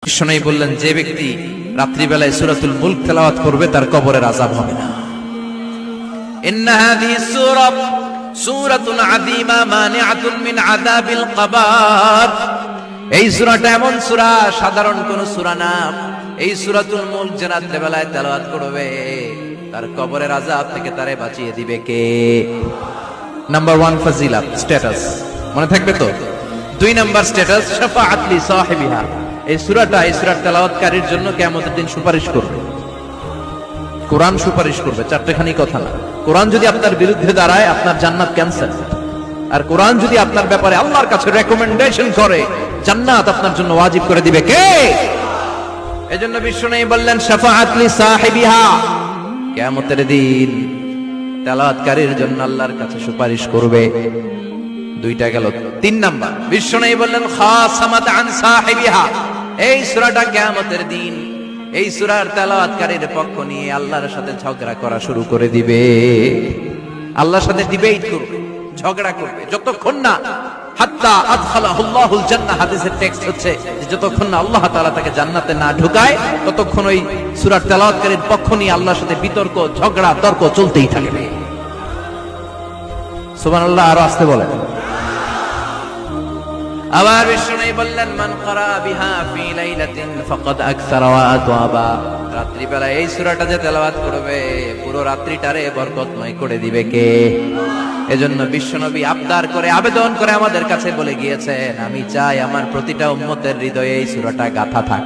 বিষ্ণু বললেন, যে ব্যক্তি রাত্রিবেলায় সূরাতুল মুলক তেলাওয়াত করবে তার কবরের আযাব হবে না। ইন্না হাযিহি সূরাতুন আযীমা মানিআতুন মিন আযাবিল কবর। এই সূরাটা এমন সূরা, সাধারণ কোন সূরা না। এই সূরাতুল মুলক যে রাত্রিবেলায় তেলাওয়াত করবে তার কবরের আযাব থেকে তারে বাঁচিয়ে দিবে কে? নাম্বার 1 ফজিলত স্ট্যাটাস মনে থাকবে তো। 2 নাম্বার স্ট্যাটাস শাফাআত লি সাহিবিহা। এই সূরাটা, এই সূরার তেলাওয়াতকারীর জন্য কিয়ামতের দিন সুপারিশ করবে। কোরআন সুপারিশ করবে, চারটেখানি কথা না। কোরআন যদি আপনার বিরুদ্ধে দাঁড়ায় আপনার জান্নাত ক্যান্সেল, আর কোরআন যদি আপনার ব্যাপারে আল্লাহর কাছে রেকমেন্ডেশন করে জান্নাত আপনার জন্য ওয়াজিব করে দিবে কে? এজন্য বিষ্ণু বললেন শাফাআত লি সাহিবিহা, কিয়ামতের দিন তেলাওয়াতকারীর জন্য আল্লাহর কাছে সুপারিশ করবে। 2টা গেল। 3 নাম্বার বিষ্ণু বললেন খাসামাত আন সাহিবিহা। এই সূরাটা কিয়ামতের দিন এই সূরার তেলাওয়াতকারীর পক্ষ নিয়ে আল্লাহর সাথে ঝগড়া করা শুরু করে দিবে। আল্লাহর সাথে ডিবেট করবে, ঝগড়া করবে, যতক্ষণ না হাত্তা আদখালাহুল্লাহুল জান্নাহ। হাদিসের টেক্সট হচ্ছে যে যতক্ষণ না আল্লাহ তাআলা তাকে জান্নাতে না ঢুকায় ততক্ষণ ওই সূরার তেলাওয়াতকারীর পক্ষ নিয়ে আল্লাহর সাথে বিতর্ক, ঝগড়া, তর্ক চলতেই থাকবে। সুবহানাল্লাহ। আরো আসতে বলেন। আবার বিষ্ণু বললেন মান ক্বারা বিহা ফি লাইলাতিন ফাকাদ আকসারা ওয়া আতওয়াবা। রাত্রিবেলা এই সূরাটা যে তেলাওয়াত করবে পুরো রাত্রিটারে বরকতময় করে দিবে কে? এজন্য বিশ্বনবী আবদার করে, আবেদন করে আমাদের কাছে বলে গিয়েছেন, আমি চাই আমার প্রতিটা উম্মতের হৃদয়ে এই সূরাটা গাঁথা থাক।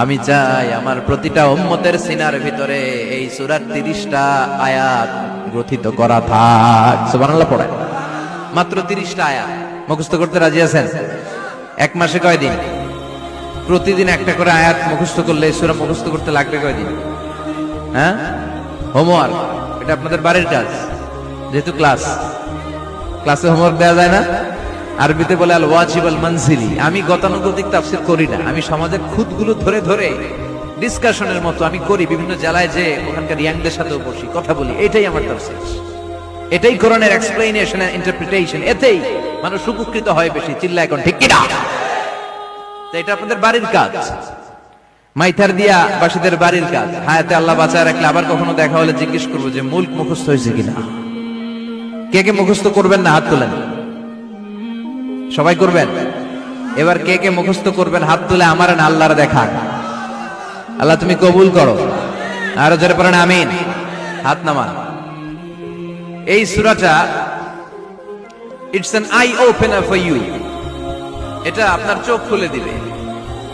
আমি চাই আমার প্রতিটা উম্মতের সিনার ভিতরে এই সূরার 30টা আয়াত গ্রথিত করা থাক। সুবহানাল্লাহ পড়েন। মাত্র 30টা আয়াত মুখস্থ করতে রাজি আছেন? 1 মাসে কয়দিন? প্রতিদিন একটা করে আয়াত মুখস্থ করলে সূরা মুখস্থ করতে লাগবে কয়দিন? হ্যাঁ, হোমওয়ার্ক। এটা আপনাদের বাড়ির কাজ, যেহেতু ক্লাসে হোমওয়ার্ক দেওয়া যায় না। আরবিতে বলে আল ওয়াজিব আল মানজিলি। আমি গতানুগতিক তাফসীর করি না, আমি সমাজের খুঁতগুলো ধরে ধরে ডিসকাশনের মতো আমি করি। বিভিন্ন জেলায় যে ওখানকার ইয়াংদের সাথেও বসি, কথা বলি। এটাই আমার তাফসীর, এটাই কোরআনের এক্সপ্লেনেশন এন্ড ইন্টারপ্রিটেশন। এতেই মানুষ উপকৃত হয় বেশি। চিল্লা এখন ঠিক কিনা? তো এটা আপনাদের বাড়ির কাজ, মাইথার দিয়া বাসীদের বাড়ির কাজ। হায়াতে আল্লাহ বাঁচায় রাখলে আবার কখনো দেখা হলে জিজ্ঞেস করবো যে মুলক মুখস্থ হয়েছে কিনা। কে কে মুখস্থ করবেন না হাত তোলেন। সবাই করবেন। এবার কে কে মুখস্থ করবেন হাত তুলে আমার না আল্লাহর দেখান। আল্লাহ তুমি কবুল করো। আরো জোরে পড়েন আমিন। হাত নামান। এই সূরাটা it's an eye opener for you. এটা আপনার চোখ খুলে দিবে।